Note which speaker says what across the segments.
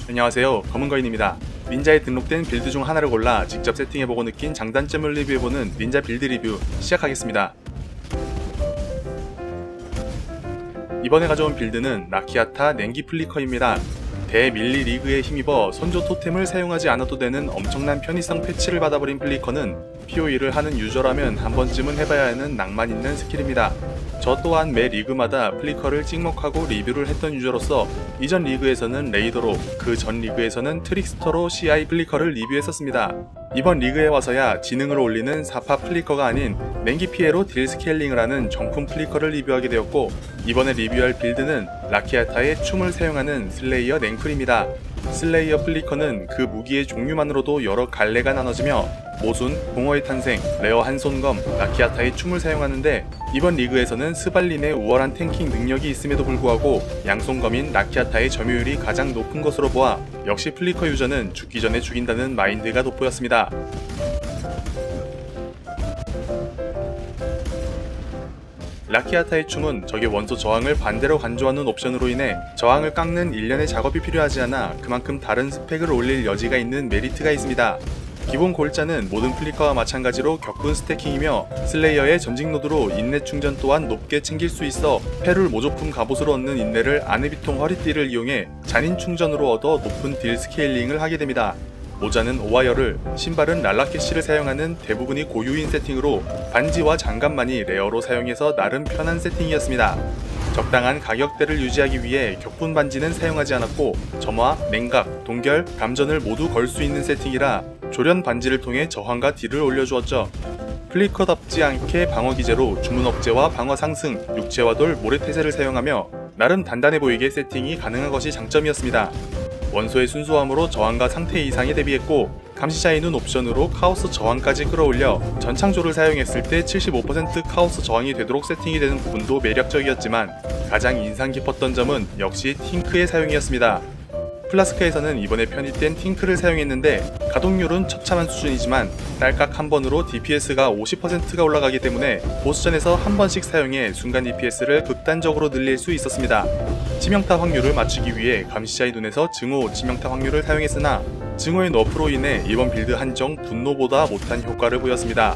Speaker 1: 안녕하세요, 검은거인입니다. 닌자에 등록된 빌드 중 하나를 골라 직접 세팅해보고 느낀 장단점을 리뷰해보는 닌자 빌드 리뷰 시작하겠습니다. 이번에 가져온 빌드는 라키아타 냉기 플리커입니다. 대밀리 리그에 힘입어 선조 토템을 사용하지 않아도 되는 엄청난 편의성 패치를 받아버린 플리커는 PoE를 하는 유저라면 한 번쯤은 해봐야 하는 낭만 있는 스킬입니다. 저 또한 매 리그마다 플리커를 찍먹하고 리뷰를 했던 유저로서 이전 리그에서는 레이더로, 그 전 리그에서는 트릭스터로 CI 플리커를 리뷰했었습니다. 이번 리그에 와서야 지능을 올리는 4파 플리커가 아닌 냉기 피해로 딜 스케일링을 하는 정품 플리커를 리뷰하게 되었고, 이번에 리뷰할 빌드는 라키아타의 춤을 사용하는 슬레이어 냉풀입니다. 슬레이어 플리커는 그 무기의 종류만으로도 여러 갈래가 나눠지며 모순, 공허의 탄생, 레어 한손검, 라키아타의 춤을 사용하는데, 이번 리그에서는 스발린의 우월한 탱킹 능력이 있음에도 불구하고 양손검인 라키아타의 점유율이 가장 높은 것으로 보아 역시 플리커 유저는 죽기 전에 죽인다는 마인드가 돋보였습니다. 라키아타의 춤은 적의 원소 저항을 반대로 간주하는 옵션으로 인해 저항을 깎는 일련의 작업이 필요하지 않아 그만큼 다른 스펙을 올릴 여지가 있는 메리트가 있습니다. 기본 골자는 모든 플리커와 마찬가지로 격분 스태킹이며 슬레이어의 전직 노드로 인내 충전 또한 높게 챙길 수 있어 페룰 모조품 갑옷으로 얻는 인내를 아네비통 허리띠를 이용해 잔인 충전으로 얻어 높은 딜 스케일링을 하게 됩니다. 모자는 오와이어를, 신발은 랄라캐시를 사용하는 대부분이 고유인 세팅으로 반지와 장갑만이 레어로 사용해서 나름 편한 세팅이었습니다. 적당한 가격대를 유지하기 위해 격분 반지는 사용하지 않았고 점화, 냉각, 동결, 감전을 모두 걸 수 있는 세팅이라 조련 반지를 통해 저항과 딜을 올려주었죠. 플리커답지 않게 방어 기제로 주문 억제와 방어 상승, 육체와 돌, 모래태세를 사용하며 나름 단단해 보이게 세팅이 가능한 것이 장점이었습니다. 원소의 순수함으로 저항과 상태 이상에 대비했고, 감시자의 눈 옵션으로 카오스 저항까지 끌어올려 전창조를 사용했을 때 75% 카오스 저항이 되도록 세팅이 되는 부분도 매력적이었지만 가장 인상 깊었던 점은 역시 팅크의 사용이었습니다. 플라스크에서는 이번에 편입된 팅크를 사용했는데 가동률은 처참한 수준이지만 딸깍 한 번으로 DPS가 50%가 올라가기 때문에 보스전에서 한 번씩 사용해 순간 DPS를 극단적으로 늘릴 수 있었습니다. 치명타 확률을 맞추기 위해 감시자의 눈에서 증오 치명타 확률을 사용했으나 증오의 너프로 인해 이번 빌드 한정 분노보다 못한 효과를 보였습니다.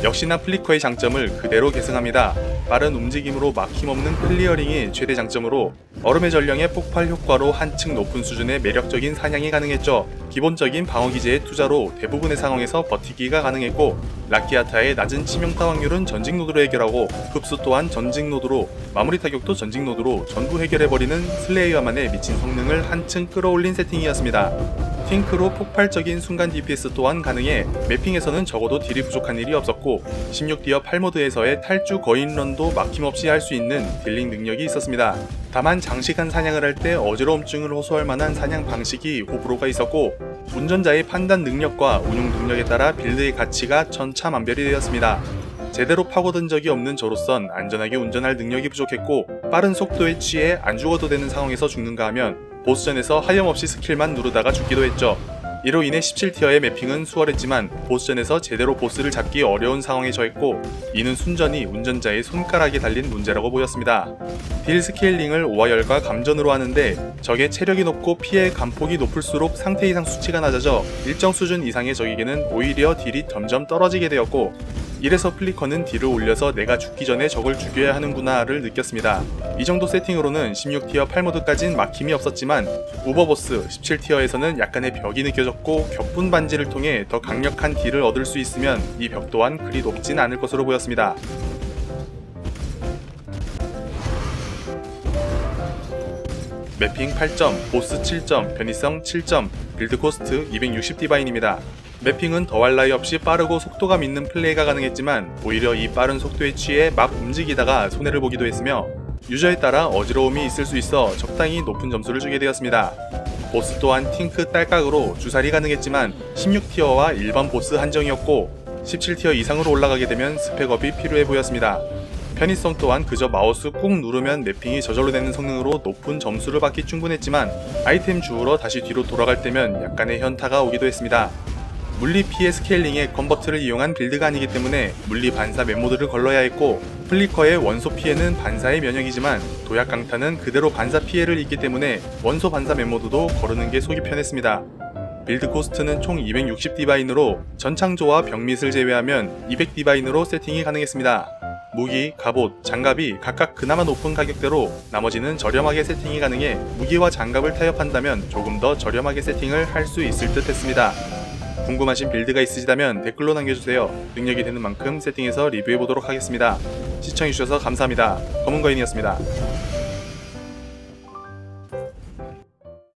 Speaker 1: 역시나 플리커의 장점을 그대로 계승합니다. 빠른 움직임으로 막힘없는 클리어링이 최대 장점으로 얼음의 전령의 폭발 효과로 한층 높은 수준의 매력적인 사냥이 가능했죠. 기본적인 방어 기제의 투자로 대부분의 상황에서 버티기가 가능했고, 라키아타의 낮은 치명타 확률은 전직 노드로 해결하고 흡수 또한 전직 노드로, 마무리 타격도 전직 노드로 전부 해결해버리는 슬레이어만의 미친 성능을 한층 끌어올린 세팅이었습니다. 팅크로 폭발적인 순간 DPS 또한 가능해 매핑에서는 적어도 딜이 부족한 일이 없었고, 16티어 8모드에서의 탈주 거인런도 막힘없이 할 수 있는 딜링 능력이 있었습니다. 다만 장시간 사냥을 할 때 어지러움증을 호소할 만한 사냥 방식이 호불호가 있었고, 운전자의 판단 능력과 운용 능력에 따라 빌드의 가치가 천차만별이 되었습니다. 제대로 파고든 적이 없는 저로선 안전하게 운전할 능력이 부족했고, 빠른 속도에 취해 안 죽어도 되는 상황에서 죽는가 하면 보스전에서 하염없이 스킬만 누르다가 죽기도 했죠. 이로 인해 17티어의 매핑은 수월했지만 보스전에서 제대로 보스를 잡기 어려운 상황에 처했고, 이는 순전히 운전자의 손가락에 달린 문제라고 보였습니다. 딜 스케일링을 오와열과 감전으로 하는데 적의 체력이 높고 피해 감폭이 높을수록 상태 이상 수치가 낮아져 일정 수준 이상의 적에게는 오히려 딜이 점점 떨어지게 되었고, 이래서 플리커는 딜을 올려서 내가 죽기 전에 적을 죽여야 하는구나를 느꼈습니다. 이 정도 세팅으로는 16티어 8모드까진 막힘이 없었지만 우버보스 17티어에서는 약간의 벽이 느껴졌고, 격분 반지를 통해 더 강력한 딜을 얻을 수 있으면 이 벽 또한 그리 높진 않을 것으로 보였습니다. 매핑 8점, 보스 7점, 편의성 7점, 빌드 코스트 260디바인입니다. 매핑은 더할 나위 없이 빠르고 속도감 있는 플레이가 가능했지만 오히려 이 빠른 속도에 취해 막 움직이다가 손해를 보기도 했으며 유저에 따라 어지러움이 있을 수 있어 적당히 높은 점수를 주게 되었습니다. 보스 또한 팅크 딸깍으로 주살이 가능했지만 16티어와 일반 보스 한정이었고, 17티어 이상으로 올라가게 되면 스펙업이 필요해 보였습니다. 편의성 또한 그저 마우스 꾹 누르면 매핑이 저절로 되는 성능으로 높은 점수를 받기 충분했지만 아이템 주우러 다시 뒤로 돌아갈 때면 약간의 현타가 오기도 했습니다. 물리 피해 스케일링의 컨버트를 이용한 빌드가 아니기 때문에 물리 반사 맵모드를 걸러야 했고, 플리커의 원소 피해는 반사의 면역이지만 도약 강타는 그대로 반사 피해를 입기 때문에 원소 반사 맵모드도 거르는 게 속이 편했습니다. 빌드 코스트는 총 260디바인으로 전창조와 병밋을 제외하면 200디바인으로 세팅이 가능했습니다. 무기, 갑옷, 장갑이 각각 그나마 높은 가격대로 나머지는 저렴하게 세팅이 가능해 무기와 장갑을 타협한다면 조금 더 저렴하게 세팅을 할 수 있을 듯 했습니다. 궁금하신 빌드가 있으시다면 댓글로 남겨주세요. 능력이 되는 만큼 세팅해서 리뷰해보도록 하겠습니다. 시청해주셔서 감사합니다. 검은거인이었습니다.